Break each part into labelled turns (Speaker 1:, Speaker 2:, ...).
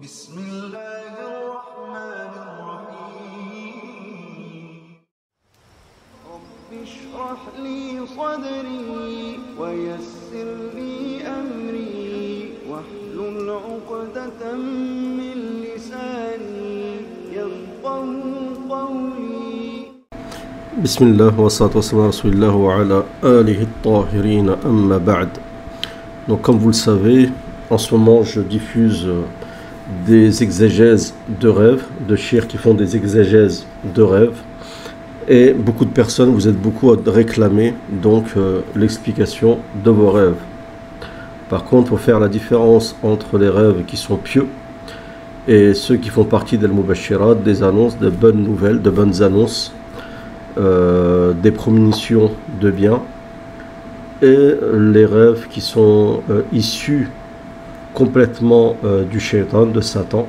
Speaker 1: بسم الله الرحمن الرحيم رب اشرح لي صدري ويسر لي أمري واحلل عقدة من لساني يفقهوا قولي
Speaker 2: بسم الله والصلاة والسلام على رسول الله وعلى آله الطاهرين أما بعد. Donc comme vous le savez, en ce moment je diffuse des exégèses de rêves, de chiites qui font des exégèses de rêves, et beaucoup de personnes, vous êtes beaucoup à réclamer donc l'explication de vos rêves. Par contre, il faut faire la différence entre les rêves qui sont pieux et ceux qui font partie d'Al-Mubashirat, des annonces, de bonnes nouvelles, de bonnes annonces, des prémonitions de bien, et les rêves qui sont issus complètement du shaitan, de Satan,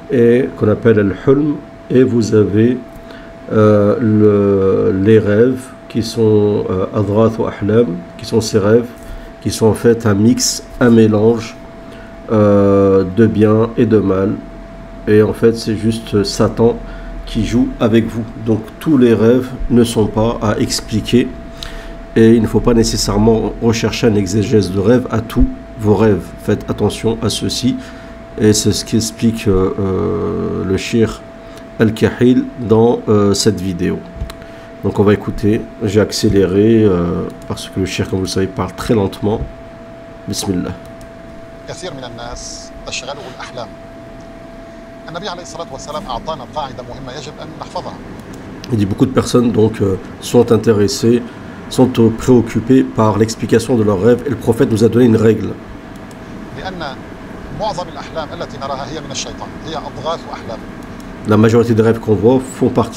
Speaker 2: et qu'on appelle al-hulm. Et vous avez les rêves qui sont adrat ou ahlam, qui sont ces rêves qui sont en fait un mix, un mélange de bien et de mal, et en fait c'est juste Satan qui joue avec vous. Donc tous les rêves ne sont pas à expliquer, et il ne faut pas nécessairement rechercher un exégèse de rêve à tous vos rêves. Faites attention à ceci, et c'est ce qu'explique le cheikh Al-Kahil dans cette vidéo. Donc on va écouter, j'ai accéléré parce que le cheikh, comme vous le savez, parle très lentement. Bismillah.
Speaker 3: كثير من الناس تشغله الأحلام. النبي عليه الصلاة والسلام أعطانا قاعدة مهمة يجب أن نحفظها.
Speaker 2: Il dit beaucoup de personnes donc sont intéressées, sont préoccupées par l'explication de leurs rêves, et le prophète nous a donné une règle.
Speaker 3: لأن معظم الأحلام التي نراها هي من الشيطان، هي أضغاث أحلام.
Speaker 2: La majorité des rêves qu'on voit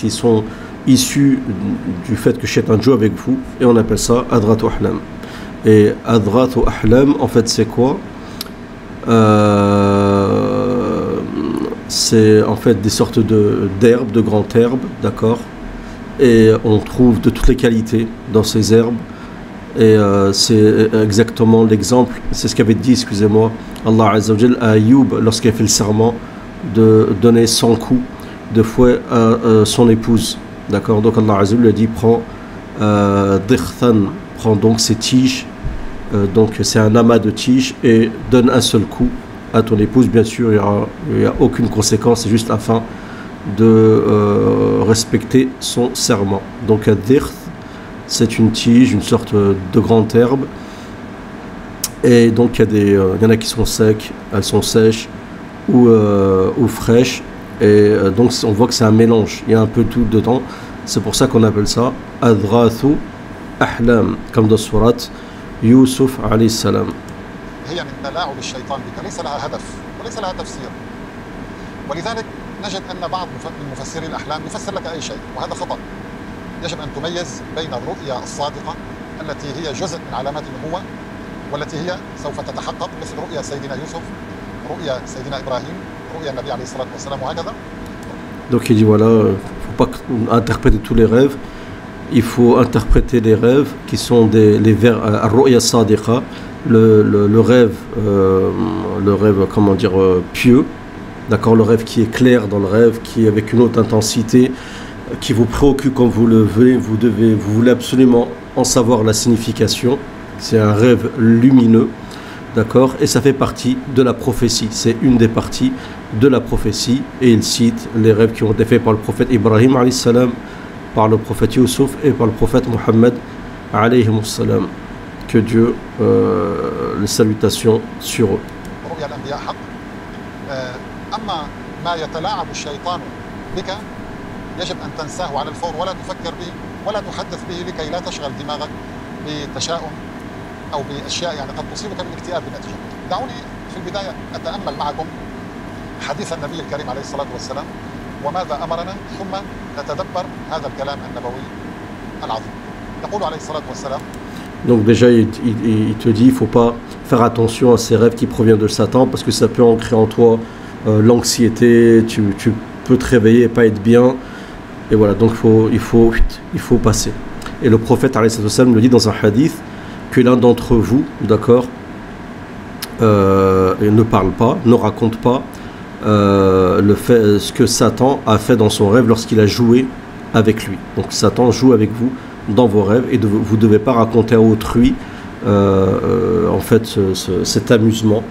Speaker 2: sont issus du fait que Shaitan joue avec vous, et on appelle ça adrat ou ahlam. Et adrat ou ahlam, en fait, c'est quoi? C'est en fait des sortes d'herbes, de grandes herbes, d'accord? Et on trouve de toutes les qualités dans ces herbes. Et c'est exactement l'exemple, c'est ce qu'avait dit, excusez-moi, Allah Azza wa Jal à Ayoub lorsqu'il a fait le serment de donner 100 coups de fouet à son épouse. D'accord? Donc Allah Azza wa Jal lui a dit, prends donc ces tiges, donc c'est un amas de tiges, et donne un seul coup à ton épouse. Bien sûr, il n'y a aucune conséquence, c'est juste afin de respecter son serment. Donc ad-dirth, c'est une tige, une sorte de grande herbe, et donc il y en a qui sont secs, elles sont sèches ou fraîches, et donc on voit que c'est un mélange, il y a un peu tout dedans. C'est pour ça qu'on appelle ça adrathu ahlam, comme dans surat Yusuf alayhi salam.
Speaker 3: هي من تلاعب الشيطان بك، ليس لها هدف وليس لها تفسير. ولذلك نجد أن بعض مفسري الأحلام يفسر لك أي شيء، وهذا خطأ. يجب أن تميز بين الرؤيا الصادقة التي هي جزء من علامات النبوة، والتي هي سوف تتحقق، مثل رؤيا سيدنا يوسف، رؤيا سيدنا إبراهيم، رؤيا النبي عليه الصلاة والسلام، وهكذا. Donc
Speaker 2: il dit voilà, faut pas interpréter tous les rêves, il faut interpréter les rêves qui sont les vers ar-ru'ya sadiqa, le rêve comment dire pieux, d'accord, le rêve qui est clair dans le rêve, qui est avec une haute intensité, qui vous préoccupe quand vous le levez, vous voulez absolument en savoir la signification. C'est un rêve lumineux, d'accord, et ça fait partie de la prophétie, c'est une des parties de la prophétie. Et il cite les rêves qui ont été faits par le prophète Ibrahim alayhi salam, par le prophète Yusuf et par le prophète Muhammad alayhi salam. Que Dieu les salutations sur eux.
Speaker 3: أما ما يتلاعب الشيطان بك يجب أن تنساه على الفور، ولا تفكر به ولا تحدث به، لكي لا تشغل دماغك بتشاؤم أو بأشياء يعني قد تصيبك بالاكتئاب بنتيجة. دعوني في البداية أتأمل معكم حديث النبي الكريم عليه الصلاة والسلام وماذا أمرنا، ثم نتدبر هذا الكلام النبوي العظيم. يقول عليه الصلاة والسلام.
Speaker 2: Donc déjà il te dit, il ne faut pas faire attention à ces rêves qui proviennent de Satan, parce que ça peut ancrer en toi l'anxiété, tu peux te réveiller et pas être bien, et voilà, donc il faut passer. Et le prophète alayhi sallam le dit dans un hadith, que l'un d'entre vous, d'accord, ne parle pas, ne raconte pas ce que Satan a fait dans son rêve lorsqu'il a joué avec lui. Donc Satan joue avec vous dans vos rêves et vous ne devez pas raconter à autrui en fait cet amusement,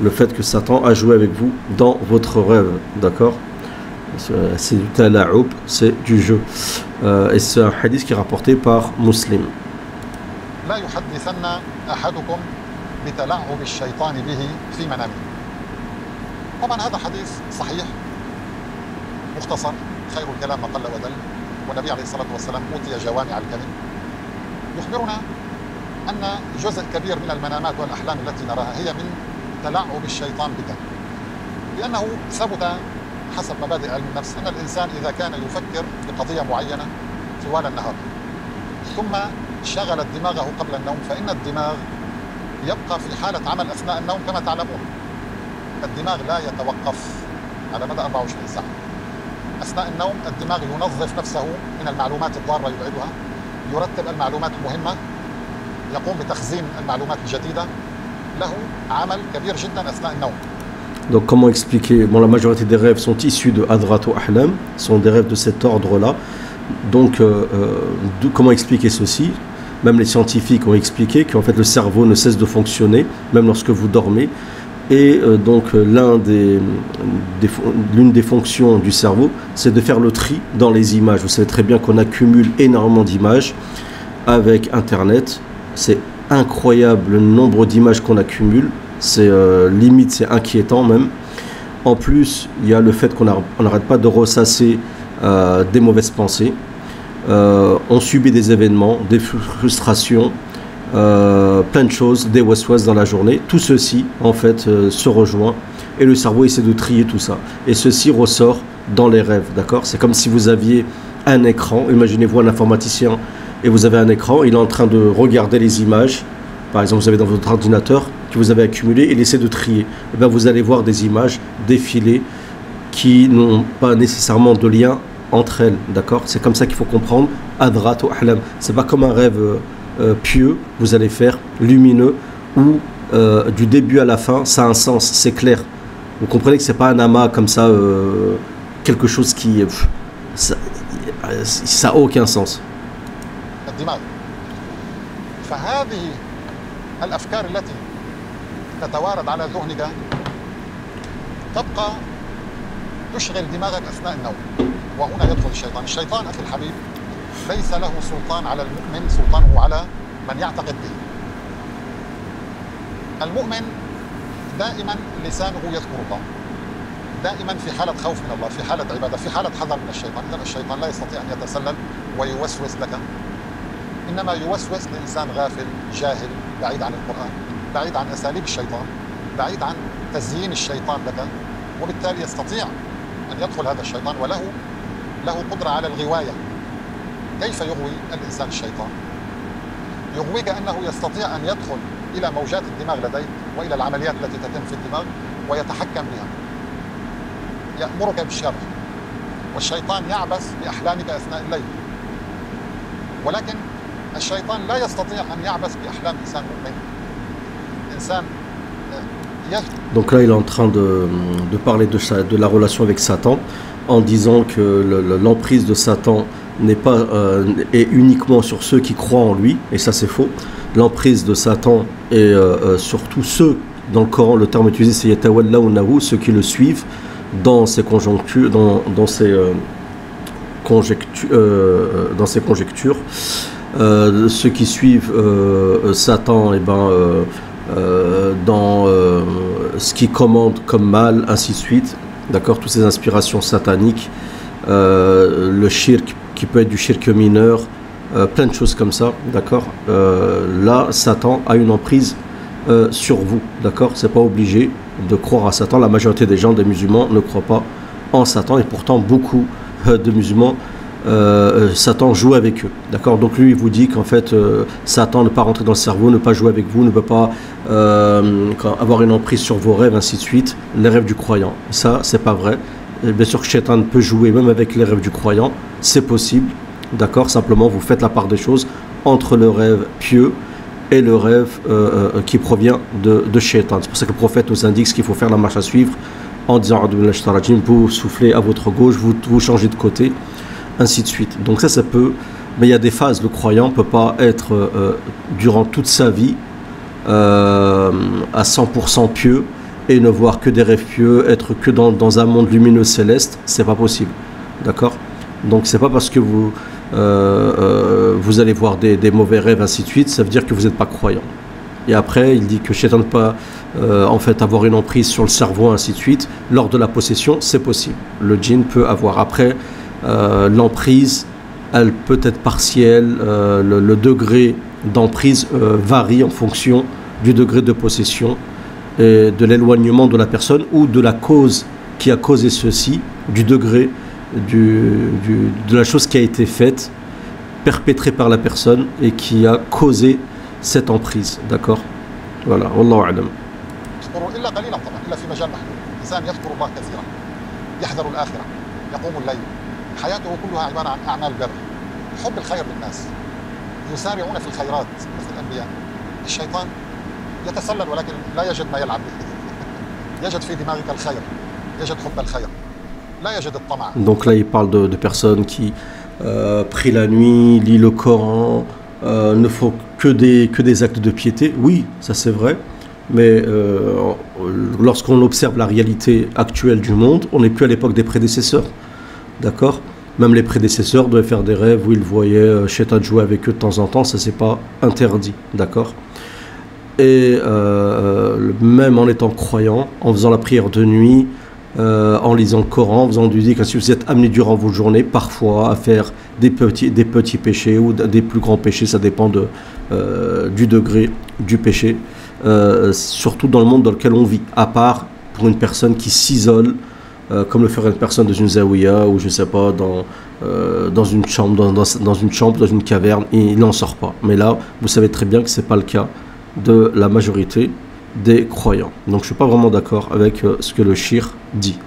Speaker 2: le fait que Satan a joué avec vous dans votre rêve, d'accord? C'est du tala'ub, c'est du jeu. Et c'est un hadith qui est rapporté par Muslim.
Speaker 3: لا يحدثن أحدكم بتلعب الشيطان به في منامه. طبعا هذا حديث صحيح مختصر، خير الكلام ما قل ودل، والنبي عليه الصلاة والسلام أوتي جوامع الكلم. يخبرنا أن جزء كبير من المنامات والأحلام التي نراها هي من تلعب الشيطان بك، لأنه ثبت حسب مبادئ علم النفس أن الإنسان إذا كان يفكر بقضية معينة طوال النهار ثم شغلت دماغه قبل النوم فإن الدماغ يبقى في حالة عمل أثناء النوم كما تعلمون. الدماغ لا يتوقف على مدى 24 ساعة. أثناء النوم الدماغ ينظف نفسه من المعلومات الضارة يبعدها، يرتب المعلومات المهمة، يقوم بتخزين المعلومات الجديدة، له عمل كبير جدا أثناء النوم.
Speaker 2: Donc comment expliquer? Bon, la majorité des rêves sont issus de Hadrat ou Ahlam, sont des rêves de cet ordre-là. Donc comment expliquer ceci? Même les scientifiques ont expliqué qu'en fait le cerveau ne cesse de fonctionner, même lorsque vous dormez. Et donc l'une des fonctions du cerveau, c'est de faire le tri dans les images. Vous savez très bien qu'on accumule énormément d'images avec Internet. C'est incroyable le nombre d'images qu'on accumule. C'est limite, c'est inquiétant même. En plus, il y a le fait qu'on n'arrête pas de ressasser des mauvaises pensées. On subit des événements, des frustrations, plein de choses, des waswas dans la journée. Tout ceci, en fait, se rejoint et le cerveau essaie de trier tout ça. Et ceci ressort dans les rêves, d'accord? C'est comme si vous aviez un écran. Imaginez-vous un informaticien et vous avez un écran. Il est en train de regarder les images. Par exemple, vous avez dans votre ordinateur que vous avez accumulé et il essaie de trier. Et bien, vous allez voir des images défiler qui n'ont pas nécessairement de lien entre elles, d'accord? C'est comme ça qu'il faut comprendre Hadrat ou Ahlam. C'est pas comme un rêve pieux, vous allez faire lumineux, où du début à la fin, ça a un sens, c'est clair. Vous comprenez que c'est pas un amas comme ça, quelque chose qui... ça a aucun sens.
Speaker 3: الأفكار التي تتوارد على ذهنك تبقى تشغل دماغك أثناء النوم، وهنا يدخل الشيطان. الشيطان أخي الحبيب ليس له سلطان على المؤمن، سلطانه على من يعتقد به. المؤمن دائما لسانه يذكر الله، دائما في حالة خوف من الله، في حالة عبادة، في حالة حذر من الشيطان. إذن الشيطان لا يستطيع أن يتسلل ويوسوس لك، إنما يوسوس لإنسان غافل جاهل بعيد عن القرآن، بعيد عن أساليب الشيطان، بعيد عن تزيين الشيطان لك، وبالتالي يستطيع أن يدخل هذا الشيطان وله قدرة على الغواية. كيف يغوي الإنسان الشيطان؟ يغويك أنه يستطيع أن يدخل إلى موجات الدماغ لديك وإلى العمليات التي تتم في الدماغ ويتحكم بها. يأمرك بالشر، والشيطان يعبث بأحلامك أثناء الليل، ولكن الشيطان لا يستطيع أن يعبث بأحلام إنسان مؤمن. إنسان
Speaker 2: Donc là, il est en train de parler de la relation avec Satan, en disant que l'emprise de Satan est uniquement sur ceux qui croient en lui, et ça c'est faux. L'emprise de Satan est sur tous ceux, dans le Coran, le terme utilisé c'est yatawallawnahu, ceux qui le suivent dans ses conjonctures, dans ses conjectures. Ceux qui suivent Satan, dans ce qu'il commande comme mal, ainsi de suite, d'accord, toutes ces inspirations sataniques, le shirk qui peut être du shirk mineur, plein de choses comme ça, d'accord. Là, Satan a une emprise sur vous, d'accord. C'est pas obligé de croire à Satan. La majorité des gens, des musulmans, ne croient pas en Satan, et pourtant beaucoup de musulmans Satan joue avec eux, d'accord. Donc lui il vous dit qu'en fait Satan ne peut pas rentrer dans le cerveau, ne pas jouer avec vous, ne peut pas avoir une emprise sur vos rêves, ainsi de suite, les rêves du croyant. Ça c'est pas vrai. Et bien sûr que Shaitan peut jouer même avec les rêves du croyant, c'est possible, d'accord. Simplement vous faites la part des choses entre le rêve pieux et le rêve qui provient de Shaitan. C'est pour ça que le prophète nous indique ce qu'il faut faire, la marche à suivre, en disant vous soufflez à votre gauche, vous changez de côté, ainsi de suite. Donc ça peut, mais il y a des phases. Le croyant ne peut pas être durant toute sa vie à 100% pieux et ne voir que des rêves pieux, être que dans un monde lumineux céleste, c'est pas possible. D'accord? Donc c'est pas parce que vous allez voir des mauvais rêves, ainsi de suite, ça veut dire que vous n'êtes pas croyant. Et après, il dit que Shaitan ne peut pas en fait avoir une emprise sur le cerveau, ainsi de suite. Lors de la possession, c'est possible. Le djinn peut avoir. Après, l'emprise, elle peut être partielle. Le degré d'emprise varie en fonction du degré de possession et de l'éloignement de la personne ou de la cause qui a causé ceci, du degré de la chose qui a été faite, perpétrée par la personne et qui a causé cette emprise. D'accord? Voilà. Wallahu a'lam.
Speaker 3: إلا قليلا طبعا إلا في مجال محدود. إنسان يذكر الله كثيرا، يحذر الآخرة، يقوم الليل، حياته كلها عبارة عن أعمال بر، حب الخير للناس، يسارعون في الخيرات مثل الأنبياء. الشيطان يتسلل ولكن لا يجد ما يلعب به. يجد في دماغك الخير، يجد حب الخير، لا يجد الطمع. Donc
Speaker 2: là il parle de personnes qui prient la nuit, lisent le Coran, ne font que des actes de piété. Oui, ça c'est vrai. Mais lorsqu'on observe la réalité actuelle du monde, on n'est plus à l'époque des prédécesseurs. D'accord? Même les prédécesseurs devaient faire des rêves où ils voyaient Shaitan jouer avec eux de temps en temps, ça c'est pas interdit. D'accord? Et même en étant croyant, en faisant la prière de nuit, en lisant le Coran, en faisant du dhikr, si vous êtes amené durant vos journées, parfois à faire des petits péchés ou des plus grands péchés, ça dépend du degré du péché. Surtout dans le monde dans lequel on vit, à part pour une personne qui s'isole, comme le ferait une personne dans une zaouïa ou je sais pas dans une chambre, dans une caverne, et il n'en sort pas. Mais là, vous savez très bien que c'est pas le cas de la majorité des croyants. Donc je suis pas vraiment d'accord avec ce que le shir dit.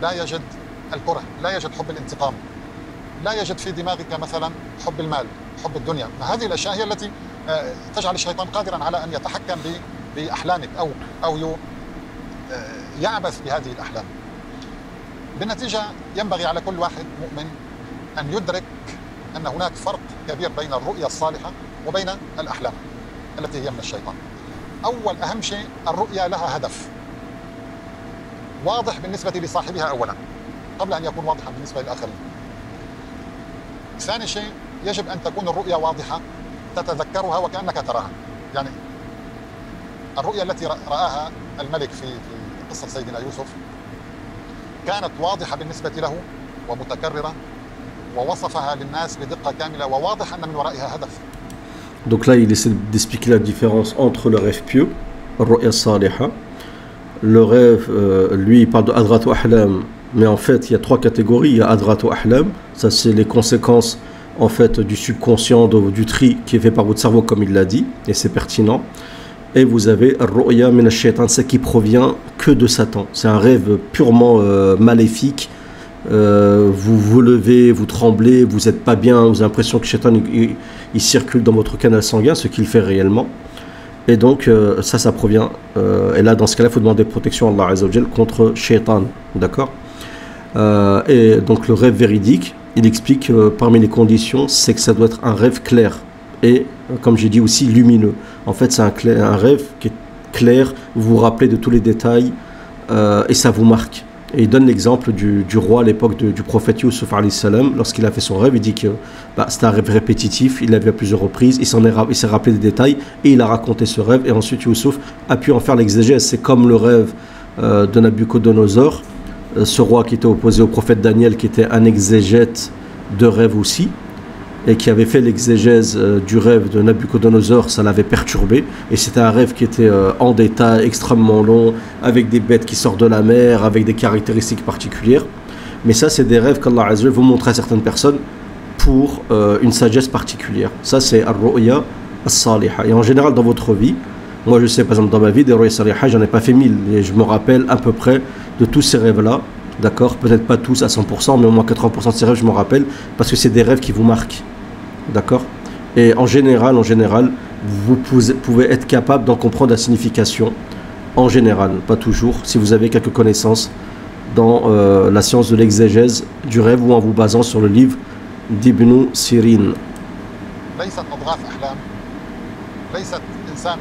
Speaker 3: لا يجد الكره، لا يجد حب الانتقام، لا يجد في دماغك مثلا حب المال، حب الدنيا. هذه الاشياء هي التي تجعل الشيطان قادرا على ان يتحكم بأحلامك أو يعبث بهذه الأحلام. بالنتيجة ينبغي على كل واحد مؤمن أن يدرك أن هناك فرق كبير بين الرؤية الصالحة وبين الأحلام التي هي من الشيطان. أهم شيء الرؤية لها هدف واضح بالنسبة لصاحبها أولا قبل أن يكون واضحا بالنسبة للآخرين. ثاني شيء يجب أن تكون الرؤية واضحة تتذكرها وكأنك تراها. يعني الرؤيا التي رآها الملك في قصة سيدنا يوسف كانت واضحة بالنسبة له ومتكررة ووصفها للناس بدقة كاملة وواضح أن من ورائها هدف.
Speaker 2: Donc là, il essaie d'expliquer la différence entre le rêve pieux, Ru'ya Saliha. Le rêve, lui, il parle de Adratu Ahlam, mais en fait, il y a trois catégories. Il y a Adratu Ahlam, ça c'est les conséquences en fait du subconscient, du tri qui est fait par votre cerveau, comme il l'a dit, et c'est pertinent. Et vous avez Ru'ya min ash-shaytan, c'est qui provient que de Satan. C'est un rêve purement maléfique. Vous vous levez, vous tremblez, vous n'êtes pas bien, vous avez l'impression que Shaitan il circule dans votre canal sanguin, ce qu'il fait réellement. Et donc ça provient. Et là, dans ce cas-là, il faut demander protection à Allah Azza wa Jal contre Shaitan. D'accord? Et donc le rêve véridique, il explique parmi les conditions, c'est que ça doit être un rêve clair. Et comme j'ai dit aussi lumineux. En fait c'est un rêve qui est clair, vous vous rappelez de tous les détails et ça vous marque. Et il donne l'exemple du roi à l'époque du prophète Youssouf alayhi salam. Lorsqu'il a fait son rêve, il dit que c'était un rêve répétitif, il l'a vu à plusieurs reprises, il s'est rappelé des détails et il a raconté ce rêve. Et ensuite Youssouf a pu en faire l'exégèse. C'est comme le rêve de Nabucodonosor, ce roi qui était opposé au prophète Daniel, qui était un exégète de rêve aussi, et qui avait fait l'exégèse du rêve de Nabucodonosor. Ça l'avait perturbé, et c'était un rêve qui était en détail, extrêmement long, avec des bêtes qui sortent de la mer, avec des caractéristiques particulières. Mais ça, c'est des rêves qu'Allah Azza wa Jalla vous montre à certaines personnes pour une sagesse particulière. Ça, c'est Ar-Ru'ya As-Saliha. Et en général, dans votre vie, moi je sais, par exemple, dans ma vie, des Ru'ya Saliha, j'en ai pas fait 1000, et je me rappelle à peu près de tous ces rêves-là. D'accord, peut-être pas tous à 100%, mais au moins 80% de ces rêves, je m'en rappelle, parce que c'est des rêves qui vous marquent. D'accord? Et en général, vous pouvez être capable d'en comprendre la signification, en général, pas toujours, si vous avez quelques connaissances dans la science de l'exégèse du rêve ou en vous basant sur le livre d'Ibn Sirin.
Speaker 3: ليست أضغاث أحلام، ليست إنسان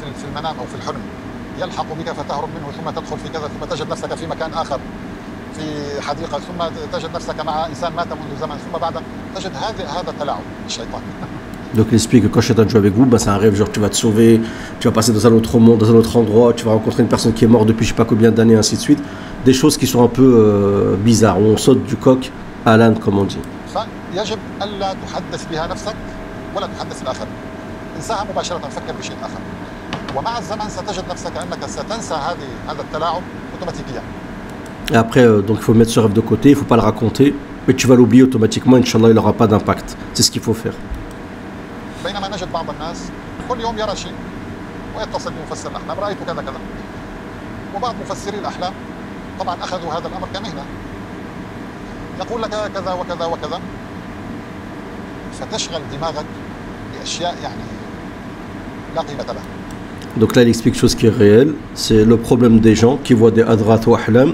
Speaker 3: في المنام أو في الحلم يلحق بك فتهرب منه ثم تدخل في كذا ثم تجد نفسك في مكان آخر في حديقة ثم تجد نفسك مع إنسان مات منذ زمن ثم بعد تجد هذا تلاعب الشيطان.
Speaker 2: Donc il explique que quand Shaitan joue avec vous, bah, c'est un rêve, genre tu vas te sauver, tu vas passer dans un autre monde, dans un autre endroit, tu vas rencontrer une personne qui est morte depuis je sais pas combien d'années, ainsi de suite. Des choses qui sont un peu bizarres, où on saute du coq à l'âne, comme on dit.
Speaker 3: فيجب ألا تحدث بها نفسك ولا تحدث الآخر. انساها مباشرة، فكر بشيء آخر. ومع الزمن ستجد نفسك أنك ستنسى هذا التلاعب أوتوماتيكيا.
Speaker 2: Et après, donc il faut mettre ce rêve de côté, il ne faut pas le raconter, mais tu vas l'oublier automatiquement, Inch'Allah, il n'aura pas d'impact. C'est ce qu'il faut faire.
Speaker 3: بينما نجد بعض الناس كل يوم يرى شيء ويتصل بمفسر الأحلام، رأيت كذا كذا. وبعض مفسري الأحلام طبعا أخذوا هذا الأمر كمهنة، يقول لك كذا وكذا وكذا، فتشغل دماغك بأشياء يعني لا قيمة لها. Donc
Speaker 2: là, il explique quelque chose qui est réel, c'est le problème des gens qui voient des adrat ou ahlam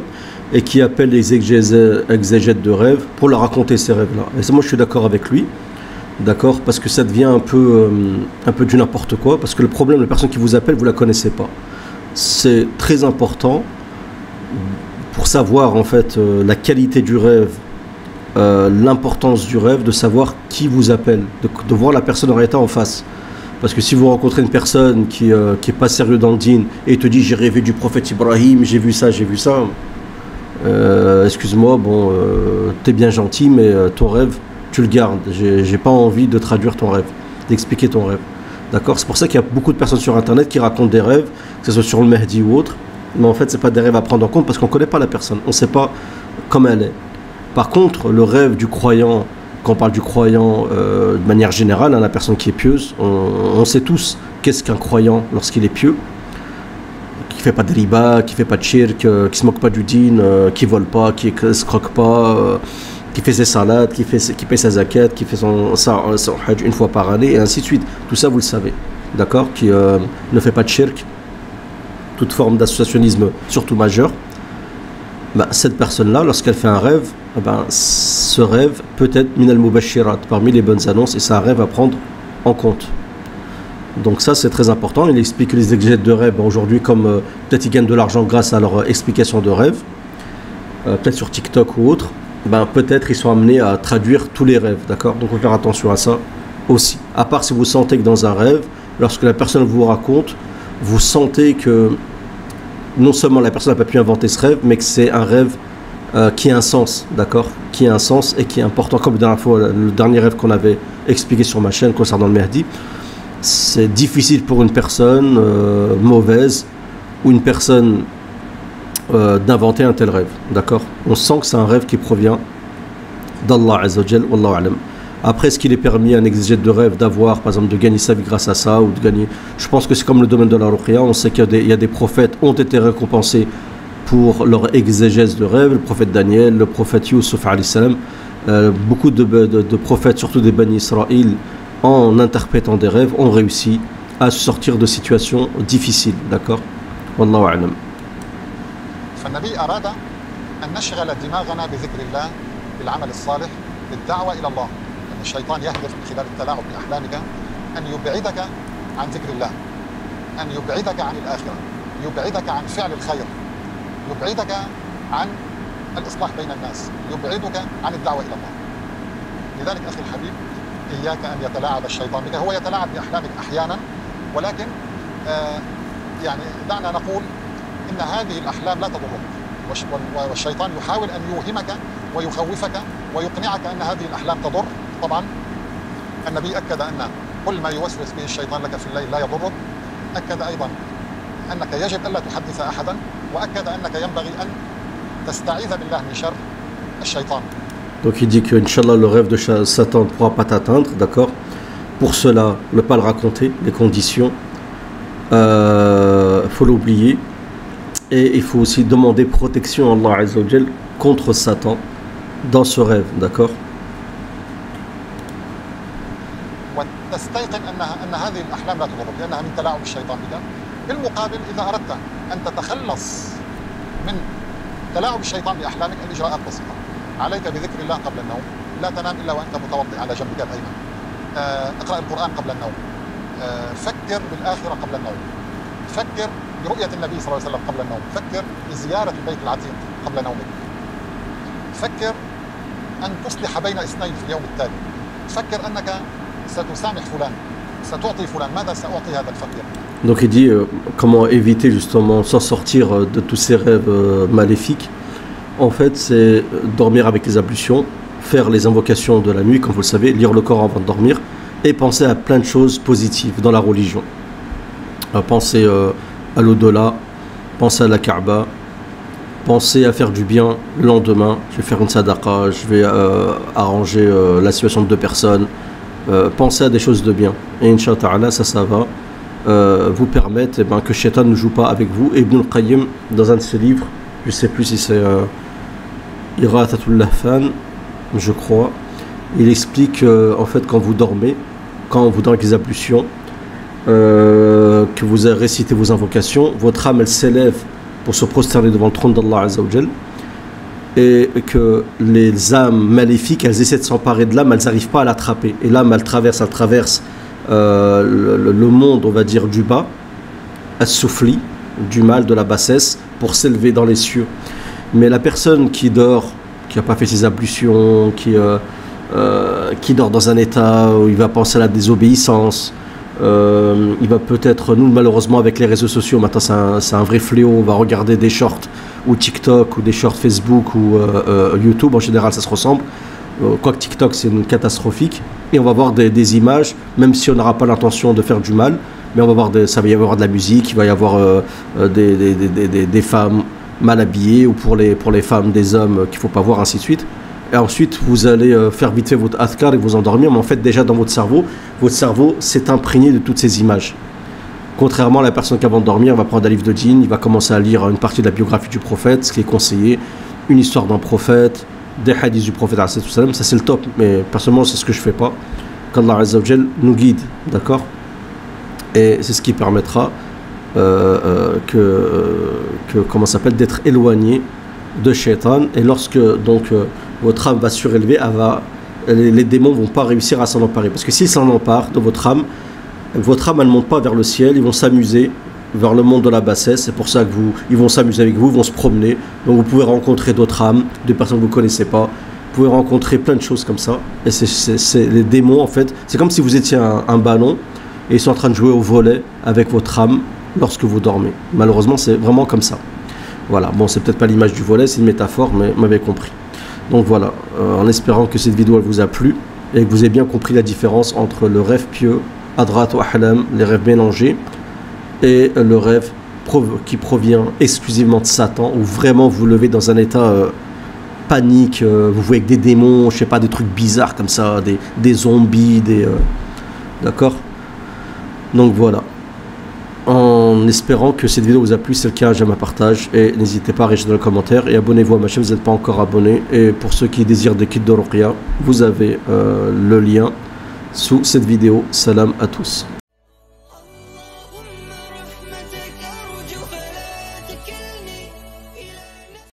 Speaker 2: et qui appellent les exégètes de rêves pour leur raconter ces rêves-là. Et ça, moi, je suis d'accord avec lui, d'accord, parce que ça devient un peu du n'importe quoi, parce que le problème, la personne qui vous appelle, vous la connaissez pas. C'est très important pour savoir en fait la qualité du rêve, l'importance du rêve, de savoir qui vous appelle, de voir la personne en réalité en face. Parce que si vous rencontrez une personne qui est pas sérieux dans le dîn et te dit j'ai rêvé du prophète Ibrahim, j'ai vu ça, excuse-moi, bon, t'es bien gentil, mais ton rêve, tu le gardes. J'ai pas envie de traduire ton rêve, d'expliquer ton rêve. D'accord? C'est pour ça qu'il y a beaucoup de personnes sur internet qui racontent des rêves, que ce soit sur le Mahdi ou autre, mais en fait c'est pas des rêves à prendre en compte parce qu'on connaît pas la personne, on sait pas comment elle est. Par contre, le rêve du croyant, quand on parle du croyant de manière générale, hein, la personne qui est pieuse, on sait tous qu'est-ce qu'un croyant lorsqu'il est pieux, qui fait pas de riba, qui fait pas de shirk, qui se moque pas du dîn, qui vole pas, qui se croque pas, qui fait ses salades, qui paye sa zakat, qui fait son hajj une fois par année, et ainsi de suite. Tout ça, vous le savez, d'accord? Qui ne fait pas de shirk, toute forme d'associationnisme, surtout majeur. Bah, cette personne-là, lorsqu'elle fait un rêve, ce rêve peut être min al-mubashirat, parmi les bonnes annonces, et c'est un rêve à prendre en compte. Donc ça, c'est très important. Il explique que les exégètes de rêve, aujourd'hui, comme peut-être ils gagnent de l'argent grâce à leur explication de rêve, peut-être sur TikTok ou autre, peut-être ils sont amenés à traduire tous les rêves, d'accord? Donc il faut faire attention à ça aussi. À part si vous sentez que dans un rêve, lorsque la personne vous raconte, vous sentez que non seulement la personne n'a pas pu inventer ce rêve, mais que c'est un rêve qui a un sens, d'accord? Qui a un sens et qui est important, comme la dernière fois, le dernier rêve qu'on avait expliqué sur ma chaîne concernant le Mahdi. C'est difficile pour une personne mauvaise ou une personne d'inventer un tel rêve, d'accord? On sent que c'est un rêve qui provient d'Allah Azza wa Jal, Wallahu A'lam. Après, est-ce qu'il est permis à un exégète de rêve d'avoir, par exemple, de gagner sa vie grâce à ça, ou de gagner... Je pense que c'est comme le domaine de la ruqya. On sait qu'il y a des prophètes ont été récompensés pour leur exégèse de rêve. Le prophète Daniel, le prophète Yusuf alayhi salam, beaucoup de prophètes, surtout des Bani Israël, en interprétant des rêves, ont réussi à sortir de situations difficiles, d'accord? Wallahu a'lam.
Speaker 3: فالنبي أراد أن نشغل دماغنا بذكر الله بالعمل الصالح بالدعوة إلى الله. أن الشيطان يهدف من خلال التلاعب بأحلامك أن يبعدك عن ذكر الله، أن يبعدك عن الآخرة، يبعدك عن فعل الخير، يبعدك عن الإصلاح بين الناس، يبعدك عن الدعوة إلى الله. لذلك أخي الحبيب، إياك أن يتلاعب الشيطان بك. هو يتلاعب بأحلامك أحيانا، ولكن يعني دعنا نقول إن هذه الأحلام لا تضرك، والشيطان يحاول أن يوهمك ويخوفك ويقنعك أن هذه الأحلام تضر. طبعا النبي أكد أن كل ما يوسوس به الشيطان لك في الليل لا يضرك. أكد أيضا أنك يجب ألا تحدث أحدا، وأكد أنك ينبغي أن تستعيذ بالله من شر الشيطان.
Speaker 2: Donc il dit que Inch'Allah, le rêve de Satan ne pourra pas t'atteindre, d'accord? Pour cela, ne pas le raconter, les conditions, faut l'oublier. Et il faut aussi demander protection à Allah Azza wa Jal contre Satan dans ce rêve, d'accord?
Speaker 3: وتستيقن أن هذه الأحلام لا تضرك لأنها من تلاعب الشيطان بك. بالمقابل إذا أردت أن تتخلص من تلاعب الشيطان بأحلامك الإجراءات بسيطة. عليك بذكر الله قبل النوم، لا تنام إلا وأنت متوضئ على جنبك الأيمن. اقرأ القرآن قبل النوم. فكر بالآخرة قبل النوم. فكر برؤية النبي صلى الله عليه وسلم قبل النوم. فكر بزيارة البيت العتيق قبل نومك. فكر أن تصلح بين اثنين في اليوم التالي. فكر أنك ستسامح فلان، ستعطي فلان. ماذا سأعطي هذا الفقير؟
Speaker 2: Donc il dit comment éviter justement, s'en sortir de tous ces rêves maléfiques. En fait, c'est dormir avec les ablutions, faire les invocations de la nuit, comme vous le savez, lire le Coran avant de dormir, et penser à plein de choses positives dans la religion. Penser à l'au-delà, penser à la Kaaba, penser à faire du bien le lendemain. Je vais faire une sadaqa, je vais arranger la situation de deux personnes. Pensez à des choses de bien. Et Inch'Allah, ça va vous permettre que Shaitan ne joue pas avec vous. Et Ibn al-Qayyim, dans un de ses livres, je ne sais plus si c'est Iratatul Lahfan, je crois, il explique en fait quand vous dormez avec les ablutions, que vous récitez vos invocations, votre âme elle s'élève pour se prosterner devant le trône d'Allah Azza wa Jal, et que les âmes maléfiques elles essaient de s'emparer de l'âme, elles n'arrivent pas à l'attraper, et l'âme elle traverse le monde, on va dire, du bas, as-soufli, du mal, de la bassesse, pour s'élever dans les cieux. Mais la personne qui dort, qui n'a pas fait ses ablutions, qui dort dans un état où il va penser à la désobéissance, il va peut-être, nous malheureusement avec les réseaux sociaux, maintenant c'est un vrai fléau, on va regarder des shorts ou TikTok ou des shorts Facebook ou YouTube, en général ça se ressemble. Quoique TikTok c'est catastrophique, et on va voir des images, même si on n'aura pas l'intention de faire du mal, mais on va voir ça va y avoir de la musique, il va y avoir des femmes mal habillées, ou pour les femmes des hommes qu'il ne faut pas voir, ainsi de suite. Et ensuite vous allez faire vite fait votre adhkar et vous endormir, mais en fait déjà dans votre cerveau s'est imprégné de toutes ces images. Contrairement à la personne qui avant de dormir va prendre un livre de djinn, il va commencer à lire une partie de la biographie du prophète, ce qui est conseillé, une histoire d'un prophète, des hadiths du prophète, ça c'est le top, mais personnellement c'est ce que je fais pas. Qu'Allah Azza wa Jal nous guide, d'accord, et c'est ce qui permettra comment s'appelle, d'être éloigné de Shaitan. Et lorsque donc votre âme va surélever, les démons vont pas réussir à s'en emparer, parce que s'ils s'en emparent de votre âme elle ne monte pas vers le ciel, ils vont s'amuser vers le monde de la bassesse. C'est pour ça que ils vont s'amuser avec vous, ils vont se promener. Donc vous pouvez rencontrer d'autres âmes, des personnes que vous ne connaissez pas. Vous pouvez rencontrer plein de choses comme ça. Et c'est les démons en fait. C'est comme si vous étiez un ballon et ils sont en train de jouer au volley avec votre âme lorsque vous dormez. Malheureusement, c'est vraiment comme ça. Voilà. Bon, c'est peut-être pas l'image du volley, c'est une métaphore, mais vous m'avez compris. Donc voilà. En espérant que cette vidéo elle vous a plu et que vous ayez bien compris la différence entre le rêve pieux, adrat ou ahlam, les rêves mélangés, et le rêve qui provient exclusivement de Satan, où vraiment vous levez dans un état panique, vous voyez avec des démons, je sais pas, des trucs bizarres comme ça, des zombies, d'accord. Donc voilà, en espérant que cette vidéo vous a plu, c'est le cas, j'aime un partage, et n'hésitez pas à réagir dans les commentaires, et abonnez-vous à ma chaîne, vous n'êtes pas encore abonné, et pour ceux qui désirent des kits de Ruqya, vous avez le lien sous cette vidéo. Salam à tous.